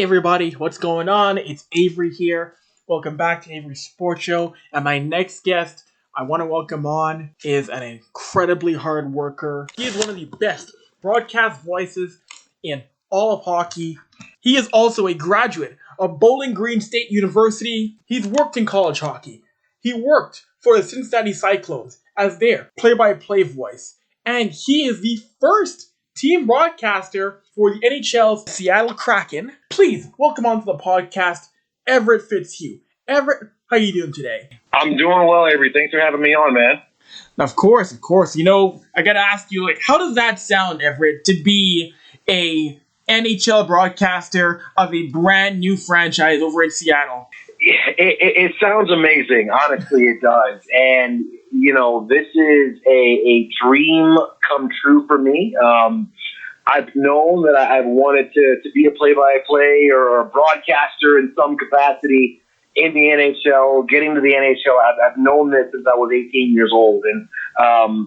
Hey everybody, what's going on? It's Avry here. Welcome back to Avery Sports Show. And my next guest I want to welcome on is an incredibly hard worker. He is one of the best broadcast voices in all of hockey. He is also a graduate of Bowling Green State University. He's worked in college hockey. He worked for the Cincinnati Cyclones as their play-by-play voice. And he is the first team broadcaster for the NHL's Seattle Kraken. Please welcome onto the podcast, Everett Fitzhugh. Everett, how you doing today? I'm doing well, Avery. Thanks for having me on, man. Of course. You know, I gotta ask you, how does that sound, Everett, to be a NHL broadcaster of a brand new franchise over in Seattle? It sounds amazing. Honestly, it does. And, you know, this is a dream come true for me. I've known that I've wanted to be a play-by-play or a broadcaster in some capacity in the NHL, getting to the NHL. I've known this since I was 18 years old. And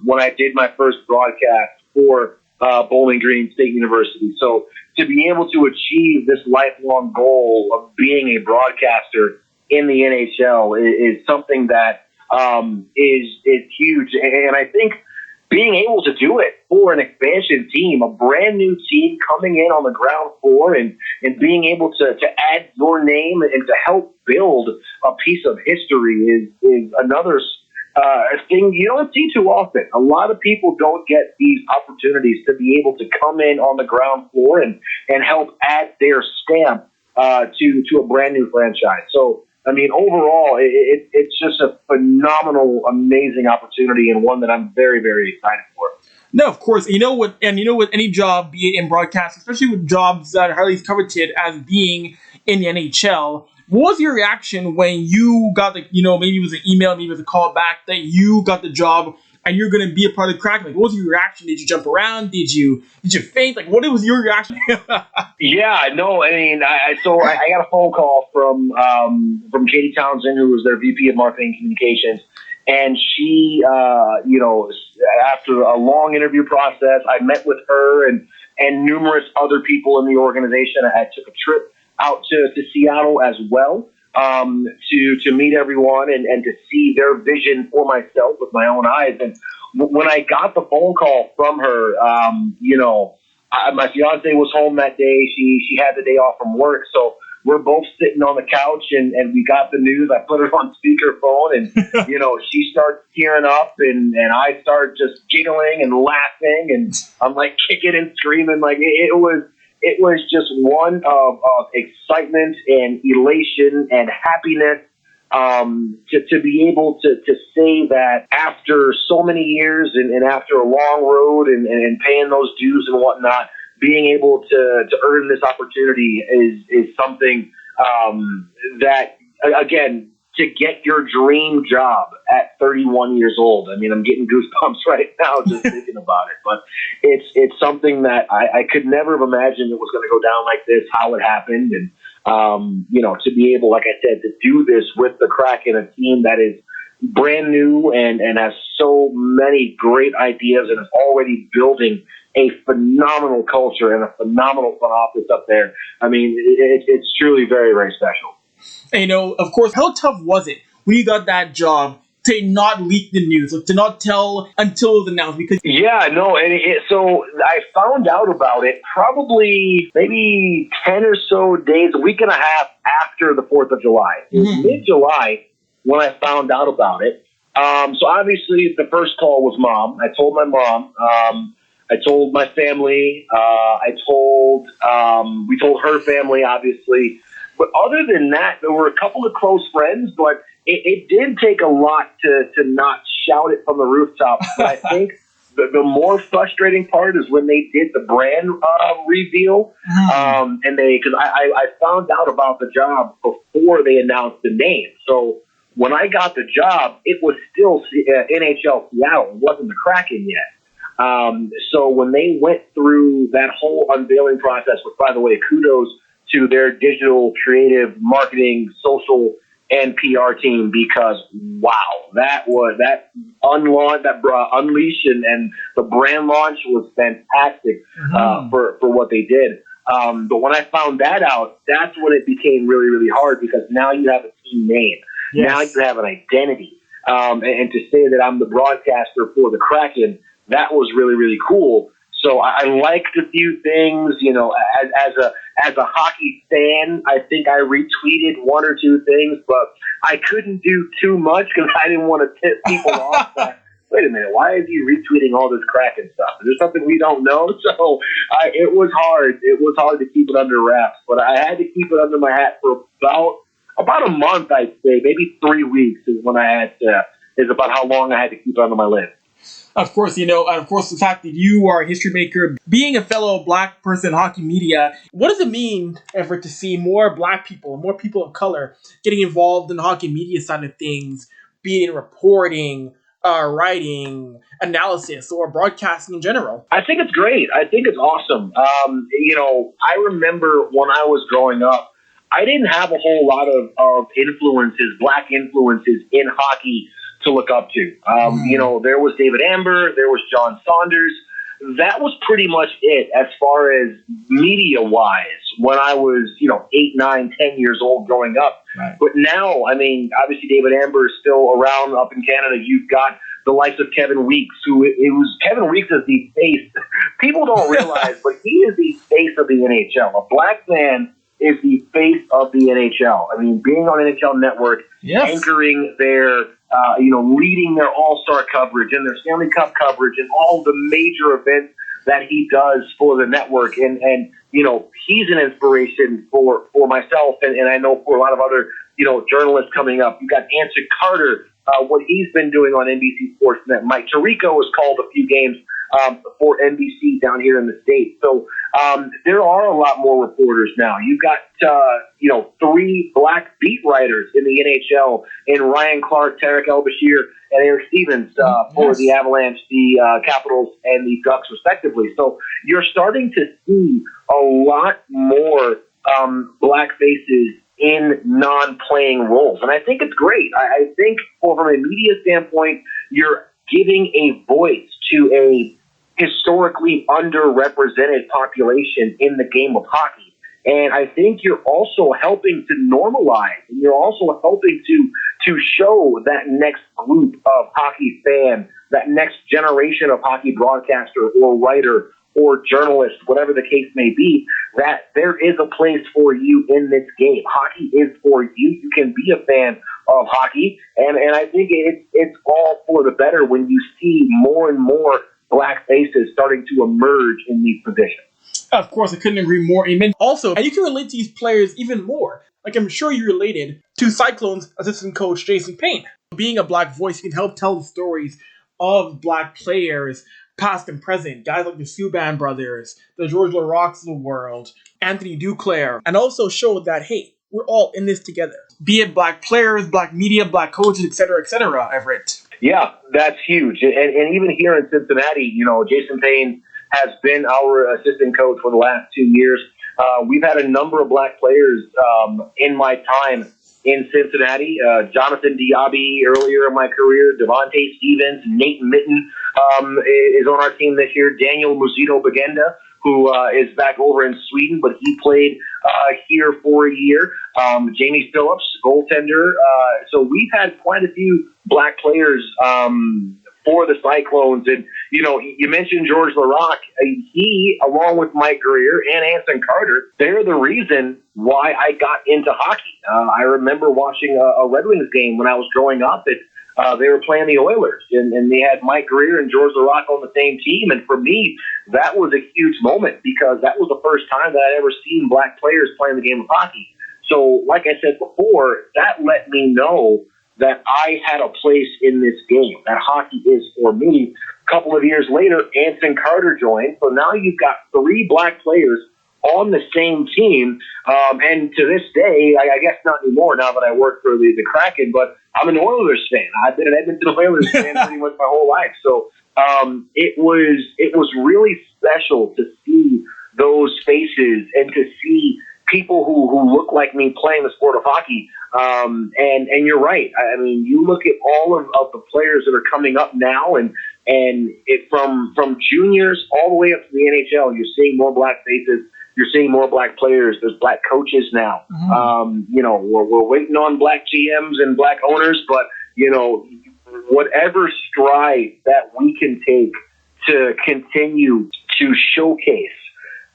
when I did my first broadcast for Bowling Green State University. So to be able to achieve this lifelong goal of being a broadcaster in the NHL is something that is huge. And I think being able to do it for an expansion team, a brand new team coming in on the ground floor and being able to add your name and to help build a piece of history is another thing you don't see too often. A lot of people don't get these opportunities to be able to come in on the ground floor and help add their stamp to a brand new franchise. So, I mean, overall, it's just a phenomenal, amazing opportunity and one that I'm very, very excited for. No, of course. You know what? And you know, with any job, be it in broadcast, especially with jobs that are highly coveted as being in the NHL, what was your reaction when you got maybe it was an email, maybe it was a call back that you got the job and you're going to be a part of the Kraken? Like, what was your reaction? Did you jump around? Did you faint? Like, what was your reaction? Yeah, no, I mean, I got a phone call from Katie Townsend, who was their VP of Marketing Communications, and she, after a long interview process, I met with her and numerous other people in the organization. I took a trip out to Seattle as well. To meet everyone and to see their vision for myself with my own eyes. And when I got the phone call from her, my fiance was home that day. She had the day off from work. So we're both sitting on the couch and we got the news. I put her on speakerphone and, she starts tearing up and I start just giggling and laughing and I'm like kicking and screaming. Like it was just one of excitement and elation and happiness to be able to say that after so many years and after a long road and paying those dues and whatnot, being able to earn this opportunity is something that, again, to get your dream job at 31 years old. I mean, I'm getting goosebumps right now just thinking about it. But it's something that I could never have imagined it was going to go down like this, how it happened. And, to be able, like I said, to do this with the Kraken, a team that is brand new and has so many great ideas and is already building a phenomenal culture and a phenomenal front office up there. I mean, it's truly very, very special. And, of course, how tough was it when you got that job to not leak the news, like to not tell until it was announced? Because so I found out about it probably maybe 10 or so days, a week and a half after the 4th of July. It was mid-July when I found out about it. So obviously the first call was Mom. I told my mom. I told my family. We told her family, obviously. But other than that, there were a couple of close friends, but it did take a lot to not shout it from the rooftops. But I think the more frustrating part is when they did the brand reveal, because I found out about the job before they announced the name. So when I got the job, it was still NHL Seattle. It wasn't the Kraken yet. So when they went through that whole unveiling process, which, by the way, kudos to their digital, creative, marketing, social, and PR team, because wow, that unleash and the brand launch was fantastic for what they did. But when I found that out, that's when it became really, really hard because now you have a team name. Yes. Now you have an identity. And to say that I'm the broadcaster for the Kraken, that was really, really cool. So I liked a few things, as a hockey fan, I think I retweeted one or two things, but I couldn't do too much because I didn't want to tip people off that, wait a minute, why is he retweeting all this Kraken stuff? Is there something we don't know? So it was hard. It was hard to keep it under wraps, but I had to keep it under my hat for about a month, I'd say, maybe 3 weeks is when is about how long I had to keep it under my lid. Of course, and of course, the fact that you are a history maker, being a fellow black person in hockey media, what does it mean, Everett, to see more black people, more people of color getting involved in the hockey media side of things, be it in reporting, writing, analysis, or broadcasting in general? I think it's great. I think it's awesome. I remember when I was growing up, I didn't have a whole lot of influences, black influences in hockey to look up to. There was David Amber, there was John Saunders. That was pretty much it as far as media-wise when I was, 8, 9, 10 years old growing up. Right. But now, obviously David Amber is still around up in Canada. You've got the likes of Kevin Weeks, Kevin Weeks is the face. People don't realize, but he is the face of the NHL. A black man is the face of the NHL. Being on NHL Network, yes, anchoring their, leading their All-Star coverage and their Stanley Cup coverage and all the major events that he does for the network. And he's an inspiration for myself and I know for a lot of other, journalists coming up. You've got Anson Carter, what he's been doing on NBC Sportsnet. Mike Tirico has called a few games for NBC down here in the States. So there are a lot more reporters now. You've got, 3 black beat writers in the NHL in Ryan Clark, Tarek El-Bashir, and Eric Stevens for the Avalanche, the Capitals, and the Ducks, respectively. So you're starting to see a lot more black faces in non-playing roles. And I think it's great. I think from a media standpoint, you're giving a voice to a historically underrepresented population in the game of hockey. And I think you're also helping to normalize, and you're also helping to show that next group of hockey fan, that next generation of hockey broadcaster or writer or journalist, whatever the case may be, that there is a place for you in this game. Hockey is for you. You can be a fan of hockey, and I think it's all for the better when you see more and more black faces starting to emerge in these positions. Of course, I couldn't agree more. Amen. Also, and you can relate to these players even more. Like, I'm sure you related to Cyclones assistant coach Jason Payne. Being a black voice, you can help tell the stories of black players, past and present. Guys like the Subban brothers, the George Larocques of the world, Anthony Duclair, and also show that, hey, we're all in this together. Be it black players, black media, black coaches, etc., Everett. Yeah, that's huge. And even here in Cincinnati, Jason Payne has been our assistant coach for the last 2 years. We've had a number of black players in my time in Cincinnati. Jonathan Diaby earlier in my career, Devontae Stevens, Nate Mitten is on our team this year. Daniel Muzito-Bagenda, who is back over in Sweden, but he played here for a year. Jamie Phillips, goaltender. So we've had quite a few black players for the Cyclones. And, you mentioned George Larocque. He, along with Mike Greer and Anson Carter, they're the reason why I got into hockey. I remember watching a Red Wings game when I was growing up. They were playing the Oilers, and they had Mike Greer and George Larocque on the same team. And for me, that was a huge moment because that was the first time that I'd ever seen black players playing the game of hockey. So, like I said before, that let me know that I had a place in this game, that hockey is for me. A couple of years later, Anson Carter joined. So now you've got 3 black players on the same team. And to this day, I guess not anymore now that I work for the Kraken, but I'm an Oilers fan. I've been an Edmonton Oilers fan pretty much my whole life. So it was really special to see those faces and to see people who look like me playing the sport of hockey. And you're right. You look at all of the players that are coming up now, and it from juniors all the way up to the NHL, you're seeing more black faces You're seeing more black players. There's black coaches now. We're waiting on black GMs and black owners, but whatever stride that we can take to continue to showcase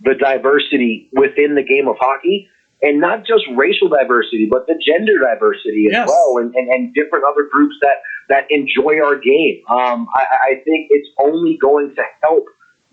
the diversity within the game of hockey, and not just racial diversity, but the gender diversity as well, and different other groups that enjoy our game. I think it's only going to help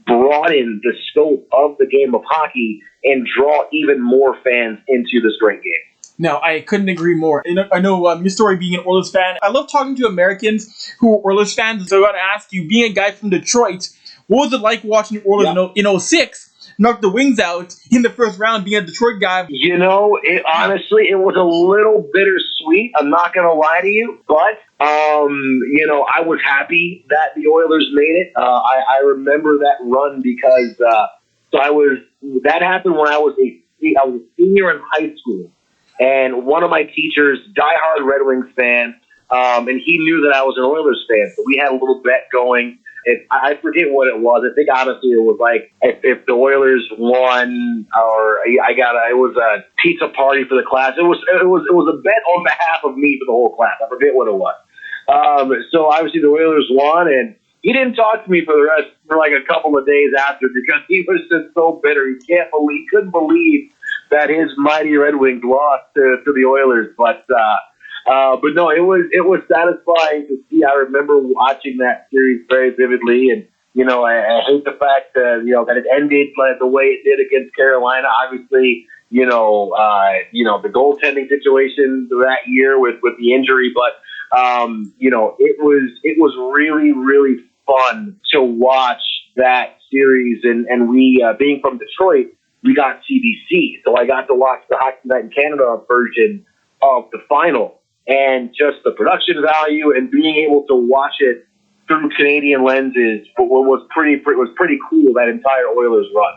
broaden the scope of the game of hockey and draw even more fans into this great game. No, I couldn't agree more. I know your story being an Oilers fan. I love talking to Americans who are Oilers fans, so I got to ask you, being a guy from Detroit, what was it like watching the Oilers in 06 knock the Wings out in the first round, being a Detroit guy? Honestly, it was a little bittersweet. I'm not going to lie to you, but I was happy that the Oilers made it. I remember that run because that happened when I was a senior in high school, and one of my teachers, diehard Red Wings fan, and he knew that I was an Oilers fan, so we had a little bet going. I forget what it was. I think honestly it was like if the Oilers won, or it was a pizza party for the class. It was a bet on behalf of me for the whole class. I forget what it was. So obviously the Oilers won, and he didn't talk to me for like a couple of days after, because he was just so bitter. He couldn't believe that his mighty Red Wings lost to the Oilers, but no, it was satisfying to see. I remember watching that series very vividly, and I hate the fact that that it ended the way it did against Carolina. Obviously, the goaltending situation that year with the injury, but it was really, really fun to watch that series, and we being from Detroit, we got CBC, so I got to watch the Hockey Night in Canada version of the final. And just the production value and being able to watch it through Canadian lenses was pretty cool, that entire Oilers run.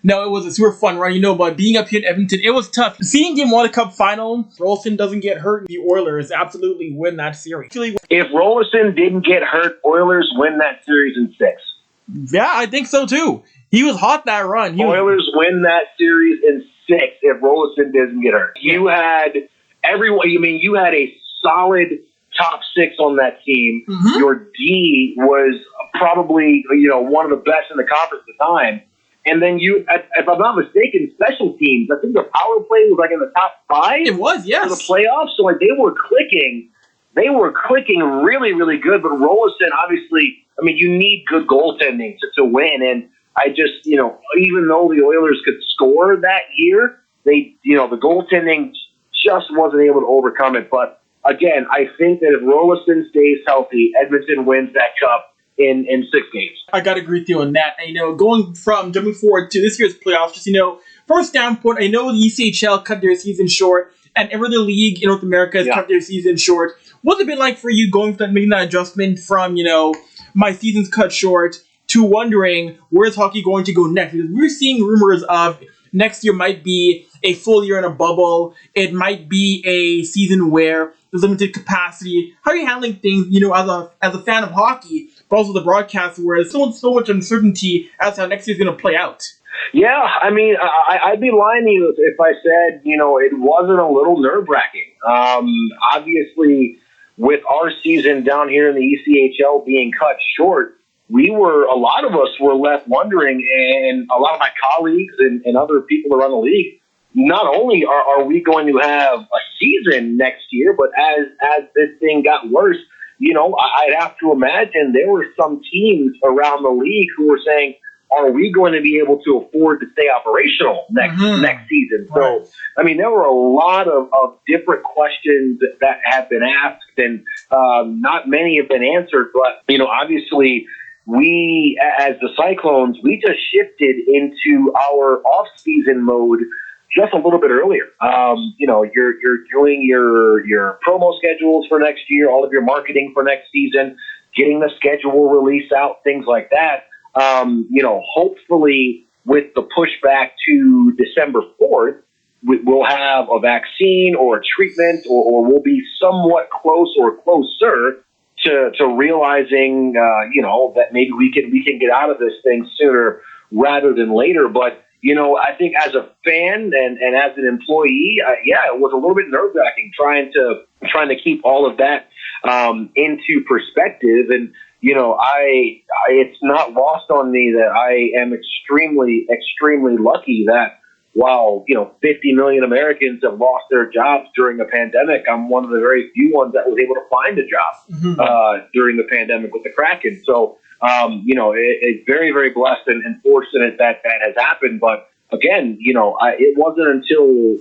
No, it was a super fun run. But being up here in Edmonton, it was tough. Seeing Game 1 of Cup final, Rolston doesn't get hurt, the Oilers absolutely win that series. If Rolston didn't get hurt, Oilers win that series in 6. Yeah, I think so too. He was hot that run. Oilers win that series in 6 if Rolston doesn't get hurt. You had you had a solid top 6 on that team. Mm-hmm. Your D was probably, one of the best in the conference at the time. And then if I'm not mistaken, special teams, I think the power play was like in the top 5. It was, yes. For the playoffs. So they were clicking. They were clicking really, really good. But Rolston, obviously, you need good goaltending to win. And I just, even though the Oilers could score that year, the goaltending just wasn't able to overcome it. But again, I think that if Rolston stays healthy, Edmonton wins that cup in 6 games. I got to agree with you on that. And, jumping forward to this year's playoffs, just, from a standpoint, I know the ECHL cut their season short, and every other league in North America has cut their season short. What's it been like for you making that adjustment from, my season's cut short to wondering where's hockey going to go next? Because we're seeing rumors of next year might be a full year in a bubble. It might be a season where there's limited capacity. How are you handling things, as a fan of hockey, but also the broadcast, where there's so much uncertainty as to how next year's going to play out? Yeah, I'd be lying to you if I said, it wasn't a little nerve-wracking. Obviously, with our season down here in the ECHL being cut short, a lot of us were left wondering, and a lot of my colleagues and other people around the league, not only are we going to have a season next year, but as this thing got worse, I'd have to imagine there were some teams around the league who were saying, are we going to be able to afford to stay operational next season? Right. So, there were a lot of different questions that have been asked, and not many have been answered, but, obviously, we, as the Cyclones, we just shifted into our off-season mode just a little bit earlier. You're doing your promo schedules for next year, all of your marketing for next season, getting the schedule release out, things like that. Hopefully with the pushback to December 4th, we'll have a vaccine or a treatment, or we'll be somewhat close or closer to realizing, that maybe we can get out of this thing sooner rather than later. But I think as a fan and as an employee, it was a little bit nerve-wracking trying to keep all of that into perspective. And it's not lost on me that I am extremely, extremely lucky that while 50 million Americans have lost their jobs during the pandemic, I'm one of the very few ones that was able to find a job during the pandemic with the Kraken. So. It's very, very blessed and fortunate that has happened. But again, it wasn't until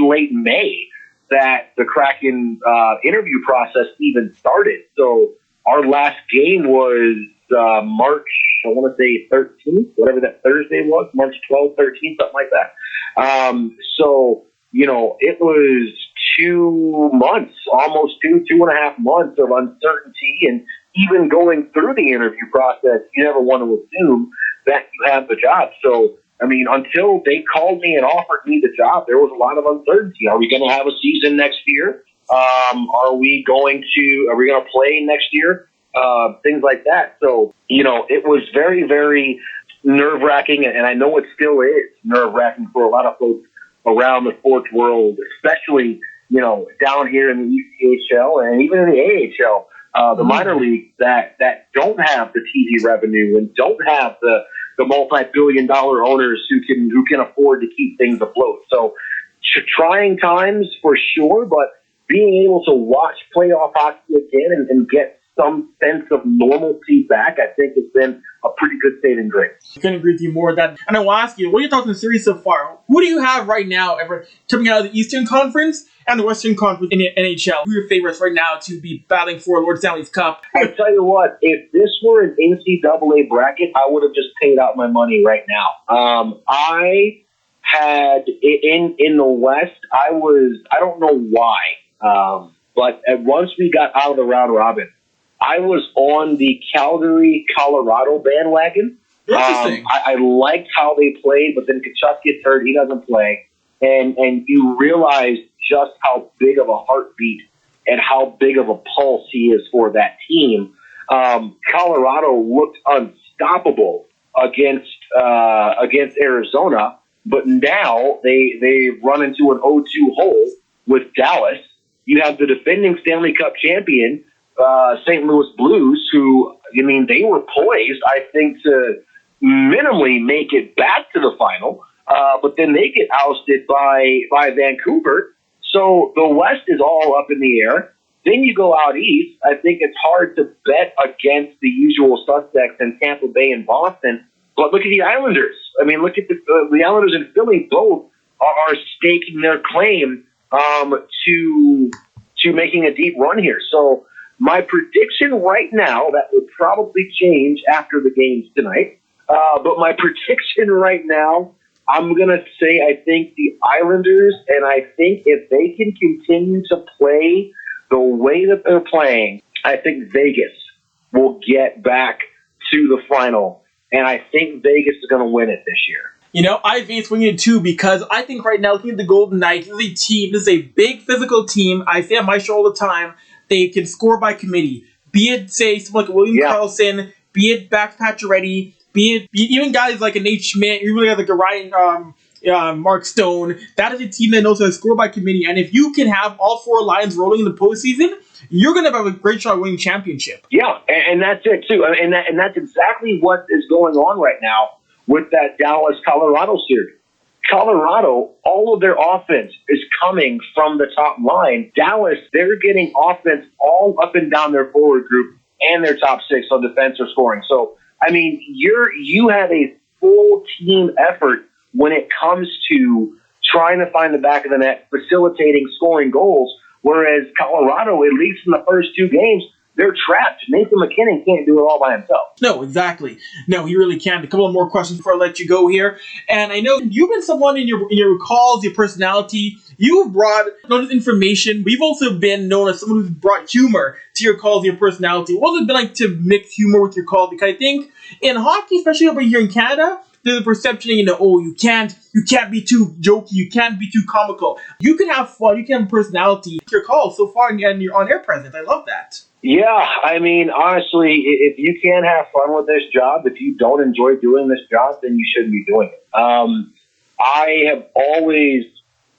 late May that the Kraken interview process even started. So our last game was March, I want to say 13th, whatever that Thursday was, March 12th, 13th, something like that. So it was 2 months, almost 2.5 months of uncertainty. And even going through the interview process, you never want to assume that you have the job. So, until they called me and offered me the job, there was a lot of uncertainty. Are we going to have a season next year? Are we going to play next year? Things like that. So, it was very, very nerve-wracking, and I know it still is nerve-wracking for a lot of folks around the sports world, especially, down here in the ECHL and even in the AHL. The minor leagues that don't have the TV revenue and don't have the multi-billion-dollar owners who can afford to keep things afloat. So trying times for sure, but being able to watch playoff hockey again and get some sense of normalcy back, I think has been a pretty good saving grace. I couldn't agree with you more. And I will ask you, what are your thoughts on the series so far? Who do you have right now, Everett, coming out of the Eastern Conference and the Western Conference in the NHL? Who are your favorites right now to be battling for Lord Stanley's Cup? I tell you what, if this were an NCAA bracket, I would have just paid out my money right now. I had in the West, I don't know why, but once we got out of the round robin, I was on the Calgary, Colorado bandwagon. Interesting. I liked how they played, but then Kachuk gets hurt. He doesn't play. And you realize just how big of a heartbeat and how big of a pulse he is for that team. Colorado looked unstoppable against Arizona, but now they run into an 0-2 hole with Dallas. You have the defending Stanley Cup champion, St. Louis Blues, who, they were poised, I think, to minimally make it back to the final, but then they get ousted by Vancouver. So the West is all up in the air. Then you go out east. I think it's hard to bet against the usual suspects in Tampa Bay and Boston. But look at the Islanders. Look at the Islanders and Philly both are staking their claim to making a deep run here. So my prediction right now, that will probably change after the games tonight, but my prediction right now, I'm going to say I think the Islanders, and I think if they can continue to play the way that they're playing, I think Vegas will get back to the final, and I think Vegas is going to win it this year. I have Vegas winning it too, because I think right now, looking at the Golden Knights, this is a big physical team. I say on my show all the time, they can score by committee. Be it, say, someone like William Karlsson, be it Max Pacioretty, be it even guys like a Nate Schmidt, even like a Ryan Mark Stone. That is a team that knows how to score by committee. And if you can have all four lines rolling in the postseason, you're going to have a great shot at winning championship. Yeah, and that's it too. And that's exactly what is going on right now with that Dallas-Colorado series. Colorado, all of their offense is coming from the top line. Dallas, they're getting offense all up and down their forward group and their top six on defense or scoring. So, you have a full team effort when it comes to trying to find the back of the net, facilitating scoring goals, whereas Colorado, at least in the first two games, they're trapped. Nathan McKinnon can't do it all by himself. No, exactly. No, he really can't. A couple of more questions before I let you go here. And I know you've been someone in your calls, your personality. You've brought not just information, but you've also been known as someone who's brought humor to your calls, your personality. What has it been like to mix humor with your calls? Because I think in hockey, especially over here in Canada, there's a perception, you can't be too jokey, you can't be too comical. You can have fun, you can have personality. Your calls so far and your on-air presence, I love that. Yeah, honestly, if you can't have fun with this job, if you don't enjoy doing this job, then you shouldn't be doing it. I have always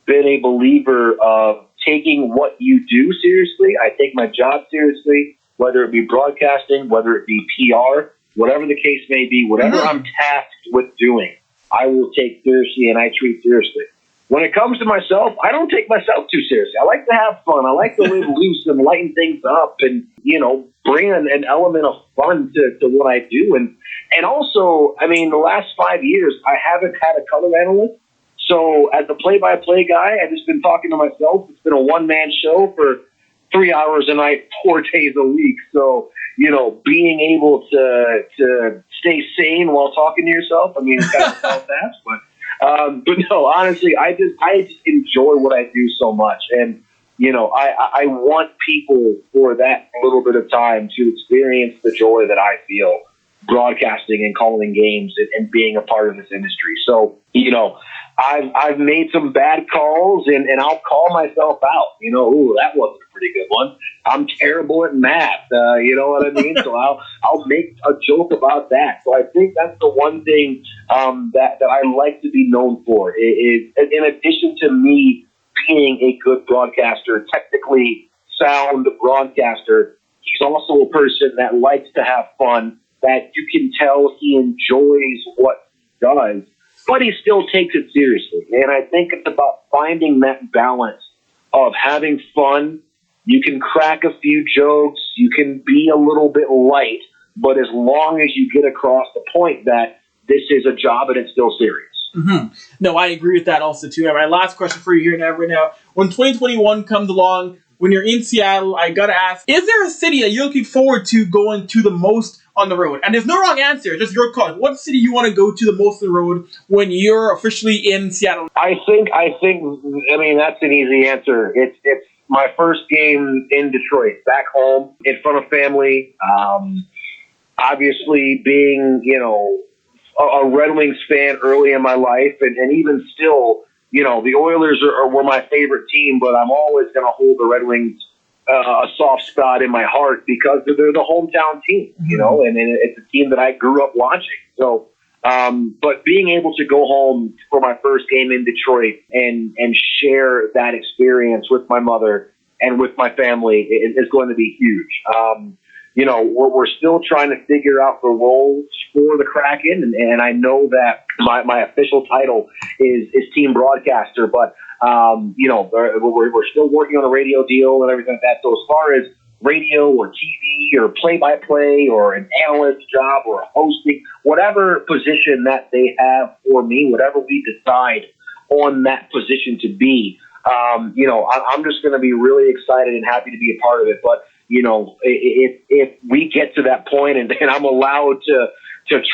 been a believer of taking what you do seriously. I take my job seriously, whether it be broadcasting, whether it be PR, whatever the case may be, whatever I'm tasked with doing, I will take seriously and I treat seriously. When it comes to myself, I don't take myself too seriously. I like to have fun. I like to live loose and lighten things up and, bring an element of fun to what I do. And also, I mean, the last 5 years, I haven't had a color analyst. So as a play-by-play guy, I've just been talking to myself. It's been a one-man show for 3 hours a night, 4 days a week. So, being able to stay sane while talking to yourself, I mean, it's kind of fast, but no, honestly, I just enjoy what I do so much. And, I want people for that little bit of time to experience the joy that I feel broadcasting and calling games and being a part of this industry. So, I've made some bad calls and I'll call myself out. Ooh, that wasn't a pretty good one. I'm terrible at math. You know what I mean? So I'll make a joke about that. So I think that's the one thing that I like to be known for is in addition to me being a good broadcaster, technically sound broadcaster, he's also a person that likes to have fun, that you can tell he enjoys what he does, but he still takes it seriously. And I think it's about finding that balance of having fun. You can crack a few jokes. You can be a little bit light, but as long as you get across the point that this is a job and it's still serious. Mm-hmm. No, I agree with that also, too. And my last question for you here and Everett now. When 2021 comes along, when you're in Seattle, I got to ask, is there a city that you're looking forward to going to the most on the road? And there's no wrong answer, just your call. What city you want to go to the most on the road when you're officially in Seattle? I mean, that's an easy answer. It's my first game in Detroit, back home, in front of family. Obviously being, a Red Wings fan early in my life, and even still, the Oilers were my favorite team, but I'm always going to hold the Red Wings a soft spot in my heart because they're the hometown team, and it's a team that I grew up watching. So, but being able to go home for my first game in Detroit and share that experience with my mother and with my family is going to be huge. We're still trying to figure out the roles for the Kraken, and I know that my official title is team broadcaster, but we're still working on a radio deal and everything like that. So as far as radio or TV or play-by-play or an analyst job or hosting, whatever position that they have for me, whatever we decide on that position to be, I'm just going to be really excited and happy to be a part of it. But if we get to that point and I'm allowed to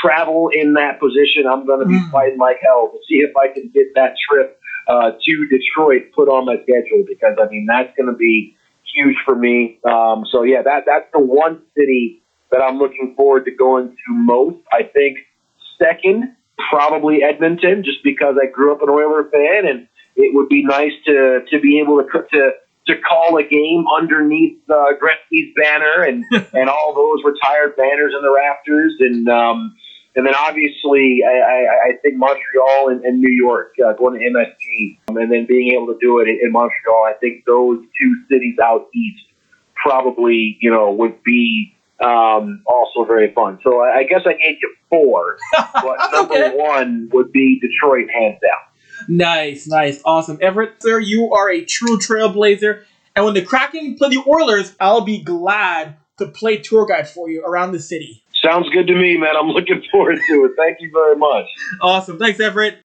travel in that position, I'm going to be fighting like hell to see if I can get that trip to Detroit put on my schedule, because I mean that's going to be huge for me. So yeah, that's the one city that I'm looking forward to going to most. I think second, probably Edmonton, just because I grew up an Oiler fan, and it would be nice to be able to call a game underneath Gretzky's banner and all those retired banners in the rafters. And then obviously I think Montreal and New York, going to MSG, and then being able to do it in Montreal. I think those two cities out east probably, would be also very fun. So I guess I gave you 4, but number 1 would be Detroit, hands down. Nice, awesome. Everett, sir, you are a true trailblazer. And when the Kraken play the Oilers, I'll be glad to play tour guide for you around the city. Sounds good to me, man. I'm looking forward to it. Thank you very much. Awesome. Thanks, Everett.